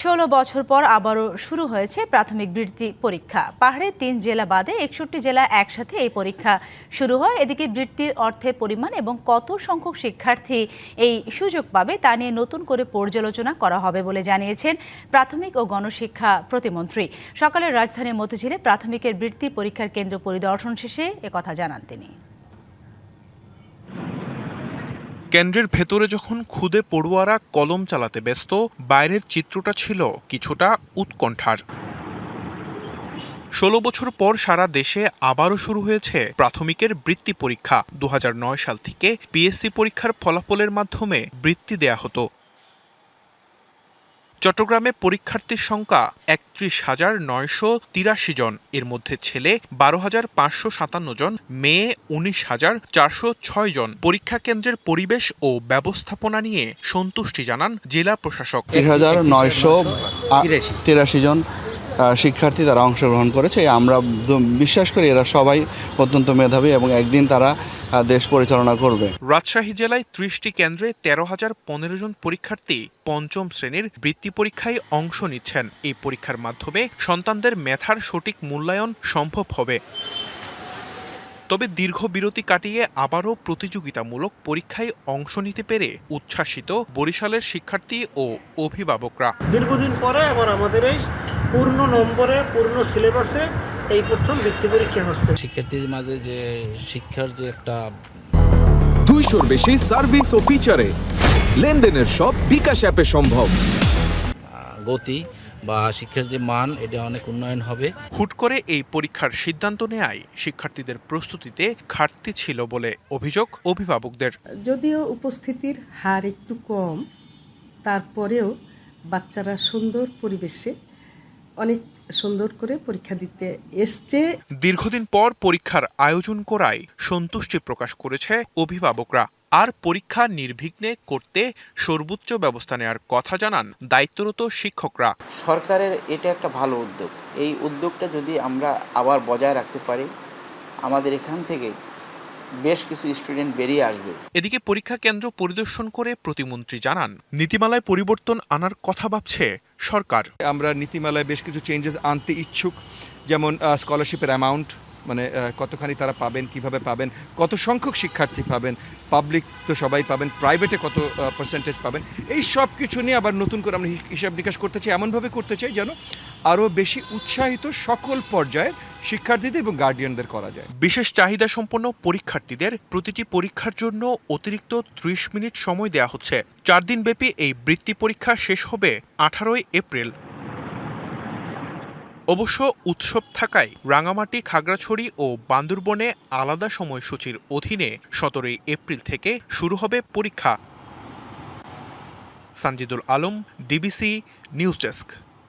16 বছর পর আবারও শুরু হয়েছে প্রাথমিক বৃত্তি পরীক্ষা। পাহাড়ের 3 জেলা বাদে 61 জেলা একসাথে এই পরীক্ষা শুরু হয়। এদিকে বৃত্তির অর্থের পরিমাণ এবং কত সংখ্যক শিক্ষার্থী এই সুযোগ পাবে তা নিয়ে নতুন করে পর্যালোচনা করা হবে বলে জানিয়েছেন প্রাথমিক ও গণশিক্ষা প্রতিমন্ত্রী। সকালে রাজধানীর মতিঝিলে প্রাথমিকের বৃত্তি পরীক্ষার কেন্দ্র পরিদর্শন শেষে একথা জানান তিনি। কেন্দ্রের ভেতরে যখন খুদে পড়ুয়ারা কলম চালাতে ব্যস্ত, বাইরের চিত্রটা ছিল কিছুটা উৎকণ্ঠার। 16 বছর পর সারা দেশে আবারও শুরু হয়েছে প্রাথমিকের বৃত্তি পরীক্ষা। 2009 সাল থেকে পিএসসি পরীক্ষার ফলাফলের মাধ্যমে বৃত্তি দেয়া হতো। চট্টগ্রামে পরীক্ষার্থীর সংখ্যা 31,983 জন। এর মধ্যে ছেলে 12,557 জন, মেয়ে 19,406 জন। পরীক্ষা কেন্দ্রের পরিবেশ ও ব্যবস্থাপনা নিয়ে সন্তুষ্টি জানান জেলা প্রশাসক। 30,983 জন শিক্ষার্থী তারা অংশগ্রহণ করেছে। আমরা বিশ্বাস করি এরা সবাই অত্যন্ত মেধাবী এবং একদিন তারা দেশ পরিচালনা করবে। রাজশাহী জেলায় 30টি কেন্দ্রে 13,015 জন পরীক্ষার্থী পঞ্চম শ্রেণীর বৃত্তি পরীক্ষায় অংশ নিচ্ছেন। এই পরীক্ষার মাধ্যমে সন্তানদের মেধার সঠিক মূল্যায়ন সম্ভব হবে। তবে দীর্ঘ বিরতি কাটিয়ে আবারও প্রতিযোগিতামূলক পরীক্ষায় অংশ নিতে পেরে উচ্ছ্বাসিত বরিশালের শিক্ষার্থী ও অভিভাবকরা। দীর্ঘদিন পরে আবার আমাদের এই পূর্ণ নম্বরে পূর্ণ সিলেবাসে এই প্রথম বৃত্তি পরীক্ষা হচ্ছে। শিক্ষার্থীদের মাঝে যে শিক্ষার যে একটা 200-র বেশি সার্ভিস ও ফিচারে লেনদেনের সব বিকাশ অ্যাপে সম্ভব। গতি বা শিক্ষার যে মান এটা অনেক উন্নয়ন হবে। হুট করে এই পরীক্ষার সিদ্ধান্ত নেয় শিক্ষার্থীদের প্রস্তুতিতে ঘাটতি ছিল বলে অভিযোগ অভিভাবকদের। যদিও উপস্থিতির হার একটু কম, তারপরেও বাচ্চারা সুন্দর পরিবেশে অনেক সুন্দর করে পরীক্ষা দিতে এসছে। দীর্ঘদিন পর পরীক্ষার আয়োজন করায় সন্তুষ্টি প্রকাশ করেছে অভিভাবকরা। আর পরীক্ষা নির্বিঘ্নে করতে সর্বোচ্চ ব্যবস্থা নেওয়ার কথা জানান দায়িত্বরত শিক্ষকরা। সরকারের এটা একটা ভালো উদ্যোগ। এই উদ্যোগটা যদি আমরা আবার বজায় রাখতে পারি, আমাদের এখান থেকে বেশ কিছু স্টুডেন্ট বেরিয়ে আসবে। এদিকে পরীক্ষা কেন্দ্র পরিদর্শন করে প্রতিমন্ত্রী জানান, নীতিমালায় পরিবর্তন আনার কথা ভাবছে সরকার। আমরা নীতিমালায় বেশ কিছু চেঞ্জেস আনতে ইচ্ছুক, যেমন স্কলারশিপের অ্যামাউন্ট, মানে কতখানি তারা পাবেন, কিভাবে পাবেন, কত সংখ্যক শিক্ষার্থী পাবেন, পাবলিক তো সবাই পাবেন, প্রাইভেটে কত পার্সেন্টেজ পাবেন, এই সব কিছু নিয়ে আবার নতুন করে আমরা হিসাব নিকাশ করতে চাই। এমনভাবে করতে চাই যেন আরও বেশি উৎসাহিত সকল পর্যায়ের শিক্ষার্থীদের এবং গার্ডিয়ানদের করা যায়। বিশেষ চাহিদা সম্পন্ন পরীক্ষার্থীদের প্রতিটি পরীক্ষার জন্য অতিরিক্ত 30 মিনিট সময় দেওয়া হচ্ছে। 4 দিনব্যাপী এই বৃত্তি পরীক্ষা শেষ হবে 18 এপ্রিল। অবশ্য উৎসব থাকায় রাঙামাটি, খাগড়াছড়ি ও বান্দরবনে আলাদা সময়সূচির অধীনে 17 এপ্রিল থেকে শুরু হবে পরীক্ষা। Sanjidul Alam, DBC news desk.